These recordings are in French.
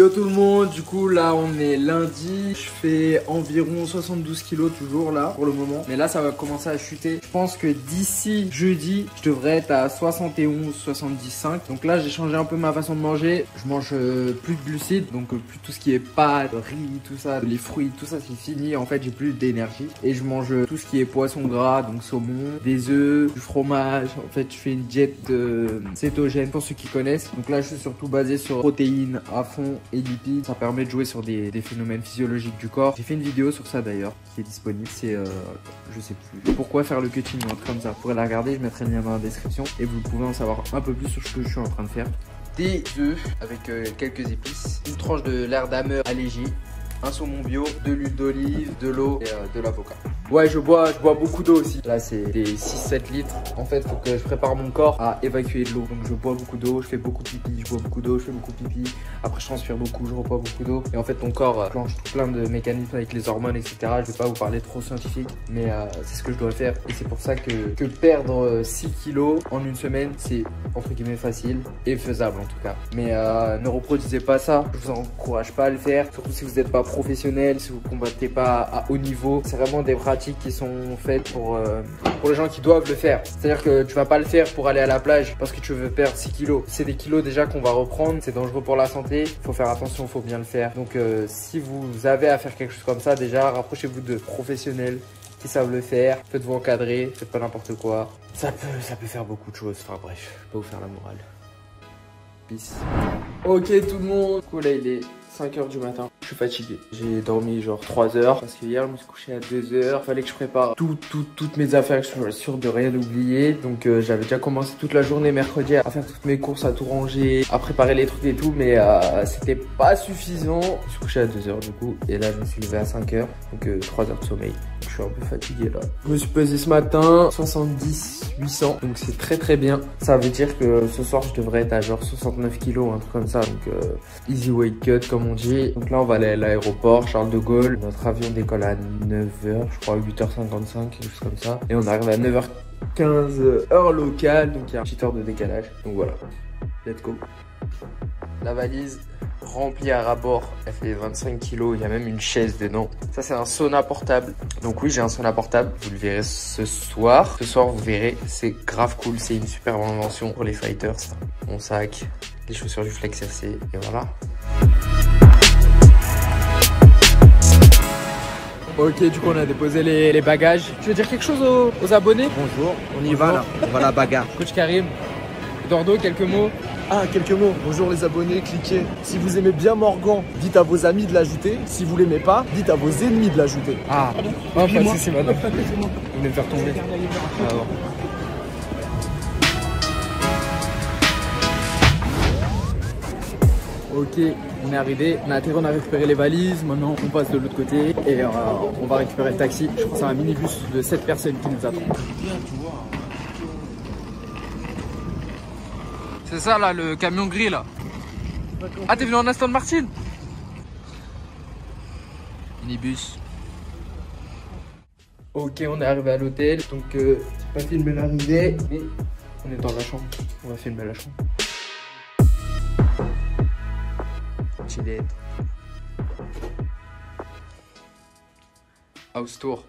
Yo tout le monde, du coup là on est lundi, je fais environ 72 kilos toujours là pour le moment. Mais là ça va commencer à chuter. Je pense que d'ici jeudi, je devrais être à 71, 75. Donc là j'ai changé un peu ma façon de manger. Je mange plus de glucides, donc plus tout ce qui est pâtes, riz, tout ça, les fruits, tout ça c'est fini. En fait j'ai plus d'énergie. Et je mange tout ce qui est poisson gras, donc saumon, des œufs, du fromage. En fait je fais une diète cétogène pour ceux qui connaissent. Donc là je suis surtout basé sur protéines à fond et lipides. Ça permet de jouer sur des phénomènes physiologiques du corps. J'ai fait une vidéo sur ça d'ailleurs qui est disponible. C'est je sais plus pourquoi faire le cutting ou un truc comme ça. Vous pourrez la regarder, je mettrai le lien dans la description et vous pouvez en savoir un peu plus sur ce que je suis en train de faire. Des œufs avec quelques épices, une tranche de l'air d'ameur allégé, un saumon bio, de l'huile d'olive, de l'eau et de l'avocat. Ouais, je bois beaucoup d'eau aussi. Là, c'est des 6-7 litres. En fait, il faut que je prépare mon corps à évacuer de l'eau. Donc, je bois beaucoup d'eau, je fais beaucoup pipi, je bois beaucoup d'eau, je fais beaucoup pipi. Après, je transpire beaucoup, je rebois beaucoup d'eau. Et en fait, ton corps clenche tout plein de mécanismes avec les hormones, etc. Je vais pas vous parler trop scientifique, mais c'est ce que je dois faire. Et c'est pour ça que perdre 6 kilos en une semaine, c'est entre guillemets facile et faisable en tout cas. Mais ne reproduisez pas ça. Je vous encourage pas à le faire. Surtout si vous n'êtes pas professionnel, si vous combattez pas à haut niveau. C'est vraiment des pratiques qui sont faites pour les gens qui doivent le faire. C'est-à-dire que tu vas pas le faire pour aller à la plage parce que tu veux perdre 6 kilos. C'est des kilos déjà qu'on va reprendre. C'est dangereux pour la santé. Il faut faire attention, il faut bien le faire. Donc si vous avez à faire quelque chose comme ça, déjà rapprochez-vous de professionnels qui savent le faire. Faites-vous encadrer, faites pas n'importe quoi. Ça peut faire beaucoup de choses. Enfin bref, je vais pas vous faire la morale. Peace. Ok tout le monde. Du coup là il est 5 h du matin. Je suis fatigué. J'ai dormi genre 3 heures parce que hier je me suis couché à 2 heures. Fallait que je prépare toutes mes affaires, que je sois sûr de rien oublier. Donc j'avais déjà commencé toute la journée mercredi à faire toutes mes courses, à tout ranger, à préparer les trucs et tout. Mais c'était pas suffisant. Je me suis couché à 2 heures du coup. Et là je me suis levé à 5 heures. Donc 3 heures de sommeil. Je suis un peu fatigué là. Je me suis pesé ce matin 70 800. Donc c'est très bien. Ça veut dire que ce soir je devrais être à genre 69 kilos, un truc comme ça. Donc easy weight cut comme on dit. Donc là on va aller à l'aéroport Charles de Gaulle. Notre avion décolle à 9 h, je crois 8 h 55, quelque chose comme ça. Et on arrive à 9 h 15 heure locale. Donc il y a une petite heure de décalage. Donc voilà. Let's go. La valise remplie à ras-bord, elle fait 25 kilos, il y a même une chaise dedans. Ça c'est un sauna portable. Donc oui, j'ai un sauna portable, vous le verrez ce soir. Ce soir vous verrez, c'est grave cool, c'est une super invention pour les fighters. Mon sac, les chaussures du Flex RC et voilà. Ok, du coup on a déposé les bagages. Tu veux dire quelque chose aux abonnés? Bonjour, on y va là, on va à la bagarre. Coach Karim, Dordo, quelques mots? Ah, quelques mots. Bonjour les abonnés, cliquez. Si vous aimez bien Morgan, dites à vos amis de l'ajouter. Si vous l'aimez pas, dites à vos ennemis de l'ajouter. Ah, pas de soucis madame. Vous venez me faire tomber. Ok, on est arrivé, on a atterri, on a récupéré les valises, maintenant on passe de l'autre côté et on va récupérer le taxi. Je crois que c'est un minibus de 7 personnes qui nous attend. C'est ça là, le camion gris là. Ah, t'es venu en Aston Martin? Minibus. Ok, on est arrivé à l'hôtel, donc j'ai pas filmé l'arrivée, mais on est dans la chambre, on va filmer la chambre. Chillette. House tour.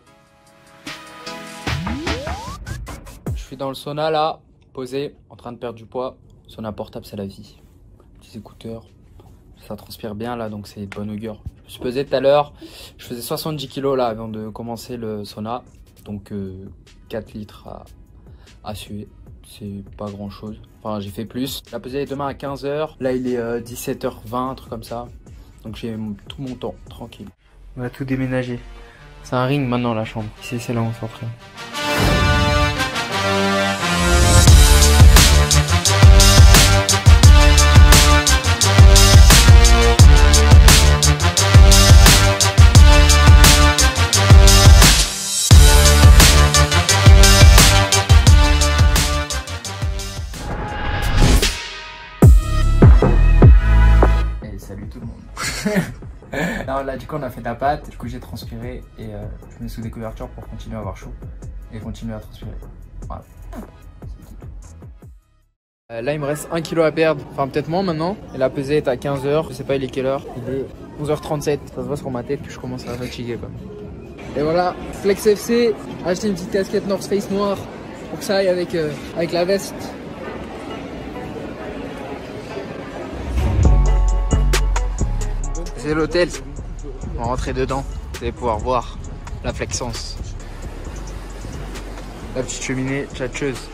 Je suis dans le sauna là, posé, en train de perdre du poids. Sauna portable, c'est la vie. Petits écouteurs, ça transpire bien là, donc c'est de bonne augure. Je me suis pesé tout à l'heure, je faisais 70 kilos là avant de commencer le sauna. Donc 4 litres à suer, c'est pas grand chose. Enfin, j'ai fait plus. La pesée est demain à 15 h. Là, il est 17 h 20, un truc comme ça. Donc j'ai tout mon temps, tranquille. On va tout déménager. C'est un ring maintenant la chambre. Ici, c'est là où on s'entraîne. Alors là du coup on a fait de la pâte, du coup j'ai transpiré et je mets sous des couvertures pour continuer à avoir chaud et continuer à transpirer. Voilà. Là il me reste 1 kg à perdre, enfin peut-être moins maintenant. Et la pesée est à 15h, je sais pas il est quelle heure. Il est 11h37, ça se voit sur ma tête que je commence à fatiguer quoi. Et voilà, Flex FC, acheté une petite casquette North Face noire pour que ça aille avec la veste. C'est l'hôtel, on va rentrer dedans, vous allez pouvoir voir la Flexence. La petite cheminée tchatcheuse.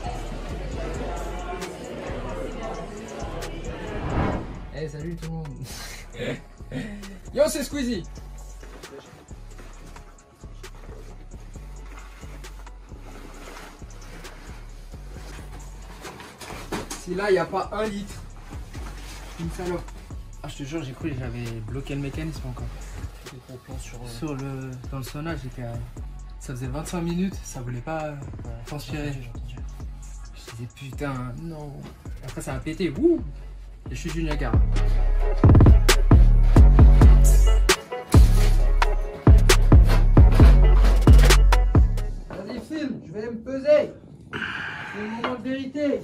Hey, salut tout le monde. Yo, c'est Squeezie. Si là, il n'y a pas 1 litre. Une salope. Ah, je te jure, j'ai cru que j'avais bloqué le mécanisme encore. Dans le sauna, j'étais à... Ça faisait 25 minutes, ça voulait pas transpirer. Je disais putain, non. Après ça a pété, wouh. Et je suis du Niagara. Vas-y filme, je vais me peser. C'est le moment de vérité.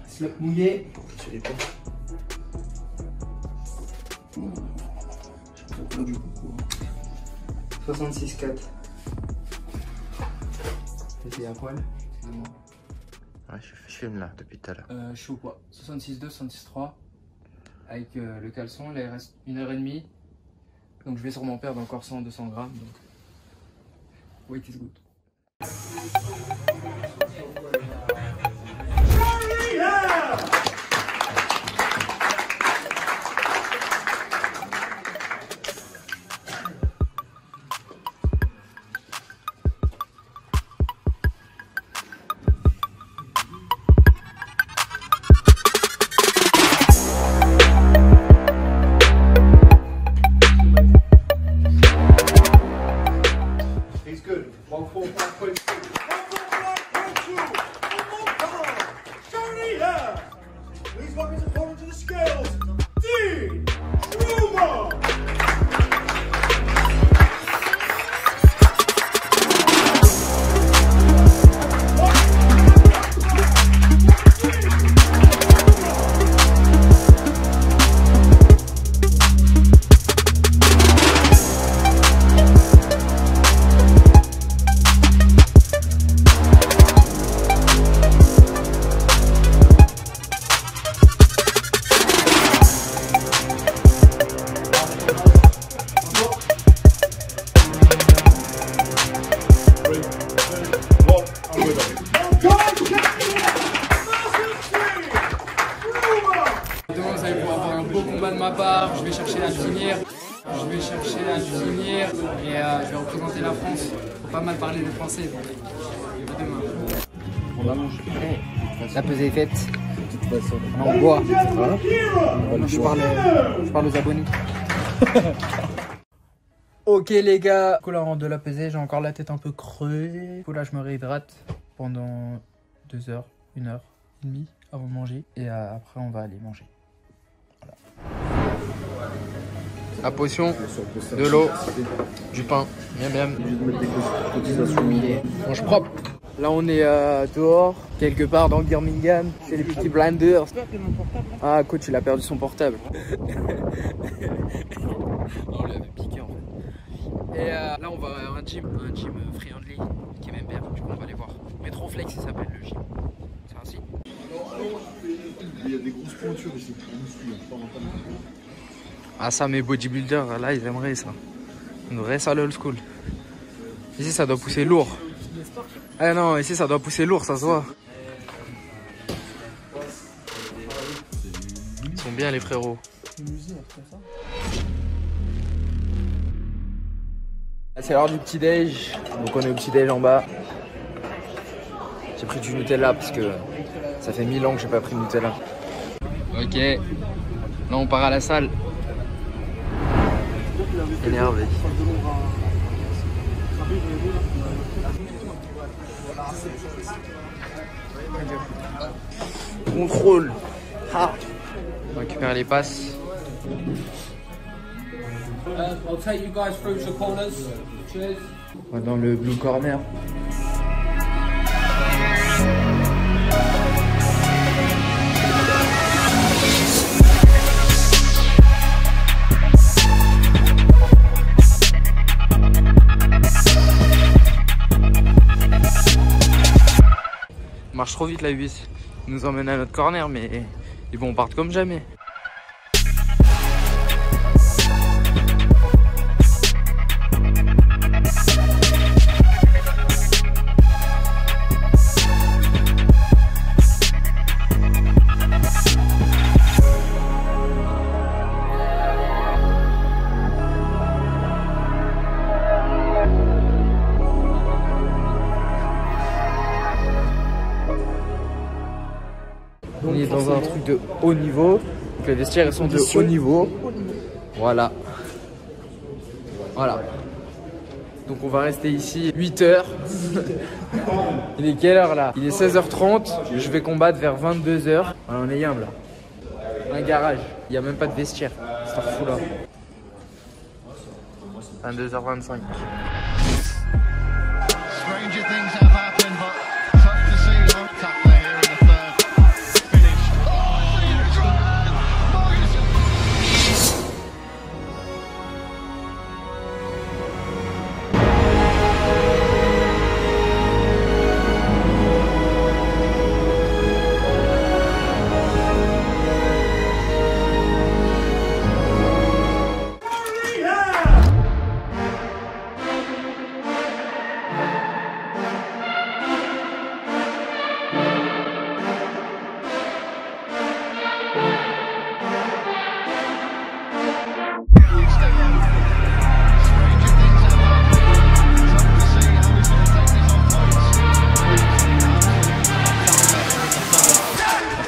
Slop mouillé. Je l'ai pas. J'ai pas du coup. 66,4. C'était à poil. Excusez-moi. Ouais, je filme là depuis tout à l'heure. Je suis au poids. 66,2, 66,3. Avec le caleçon, là il reste 1h30. Donc je vais sûrement perdre encore 100-200 grammes. Donc, wait is good. De ma part, je vais chercher la finir. Et je vais représenter la France. Faut pas mal parler le français. Donc, à demain. On va manger. La pesée est faite. On boit. Voilà. Je parle aux abonnés. Ok les gars, là on rentre de la pesée, j'ai encore la tête un peu creuse. Là je me réhydrate pendant 2 heures, 1h30 avant de manger. Et après on va aller manger. La potion, de l'eau, du pain, miam miam. Mange propre. Là on est dehors, quelque part dans Birmingham, chez les petits blinders. Ah coach il a perdu son portable. On lui avait piqué en fait. Et là on va à un gym friendly qui est même père, du coup on va aller voir. Metroflex il s'appelle le gym. C'est ainsi. Il y a des grosses pointures ici. Ah ça mes bodybuilders là ils aimeraient ça. Une vraie salle old school. Ici ça doit pousser lourd. Ah non ici ça doit pousser lourd, ça se voit. Ils sont bien les frérots. C'est l'heure du petit déj. Donc on est au petit déj en bas. J'ai pris du Nutella parce que ça fait 1000 ans que j'ai pas pris de Nutella. Ok. Là on part à la salle. Énervé. Contrôle. Ah. On récupère les passes. I'll take you guys through the corners. Cheers. On va dans le blue corner. On marche trop vite la bus. Il nous emmène à notre corner, mais ils vont partir comme jamais. On est dans un truc de haut niveau. Donc les vestiaires sont de haut niveau. Voilà. Voilà. Donc on va rester ici 8 heures. Il est quelle heure là? Il est 16h30. Je vais combattre vers 22h. Voilà, on est humble là. Un garage. Il n'y a même pas de vestiaire. C'est un fou là. 22h25. Stranger things have happened, but tough to see. Tackler here in the third.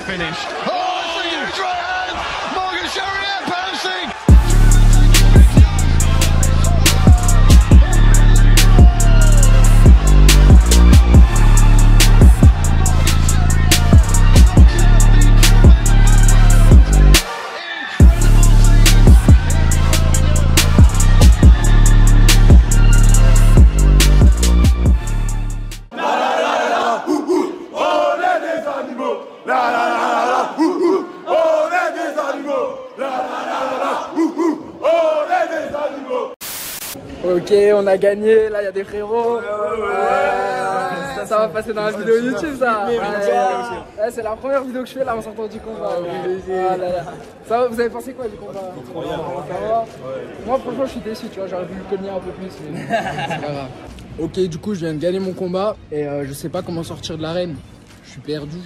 Finish. Oh, it's a huge right hand! Morgan Sherrier pouncing! Ok, on a gagné, là il y a des frérots. Ça va passer dans la vidéo YouTube ça. Ouais, c'est la première vidéo que je fais là en sortant du combat. Ça va, vous avez pensé quoi du combat? Ça va. Moi franchement je suis déçu, tu vois, j'aurais voulu le cogner un peu plus, mais c'est pas grave. Ok, du coup je viens de gagner mon combat et je sais pas comment sortir de l'arène. Je suis perdu.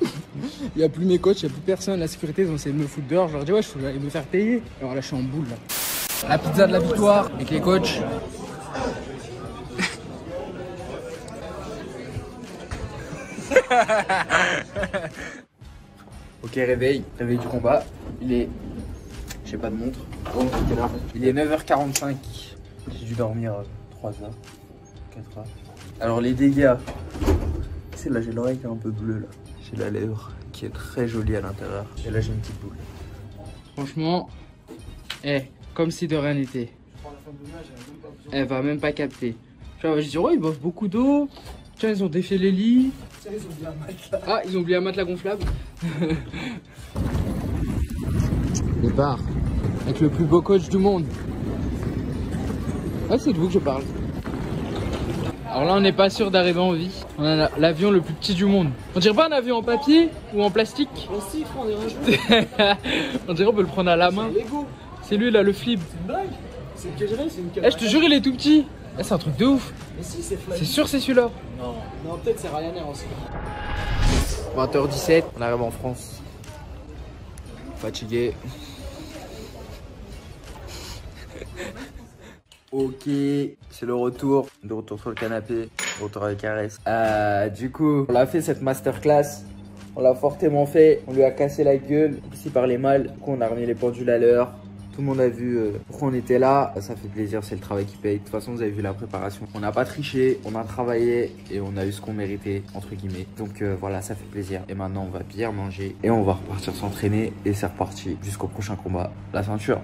Il n'y a plus mes coachs, il n'y a plus personne. La sécurité ils ont essayé de me foutre dehors. Je leur dis ouais, je vais me faire payer. Alors là je suis en boule là. La pizza de la victoire avec les coachs. Ok, réveil du combat. Il est... J'ai pas de montre. Oh, il est 9h45. J'ai dû dormir 3 heures, 4 heures. Alors les dégâts. C'est là, j'ai l'oreille qui est un peu bleue là. J'ai la lèvre qui est très jolie à l'intérieur. Et là j'ai une petite boule. Franchement, comme si de rien n'était. Elle va même pas capter. Tu vois, je dis ouais, ils boivent beaucoup d'eau. Tiens, ils ont défait les lits. Tiens, ils ont oublié un matelas. Ah, ils ont oublié un matelas gonflable. Départ. Avec le plus beau coach du monde. Ouais, c'est de vous que je parle. Alors là, on n'est pas sûr d'arriver en vie. On a l'avion le plus petit du monde. On dirait pas un avion en papier ou en plastique? Plastique, on dirait. On dirait on peut le prendre à la main. C'est lui là, le flip. C'est une blague? C'est une cagerie, c'est une Je te jure, il est tout petit. C'est un truc de ouf. Mais si, c'est sûr, c'est celui-là. Non, peut-être c'est Ryanair aussi. 20h17, on arrive en France. Fatigué. Ok, c'est le retour. De retour sur le canapé, de retour avec Caresse. Du coup, on a fait cette masterclass. On l'a fortement fait. On lui a cassé la gueule. Ici parlait mal. Du coup, on a remis les pendules à l'heure. Tout le monde a vu pourquoi on était là. Ça fait plaisir, c'est le travail qui paye. De toute façon, vous avez vu la préparation. On n'a pas triché, on a travaillé et on a eu ce qu'on méritait, entre guillemets. Donc voilà, ça fait plaisir. Et maintenant, on va bien manger et on va repartir s'entraîner. Et c'est reparti jusqu'au prochain combat, la ceinture.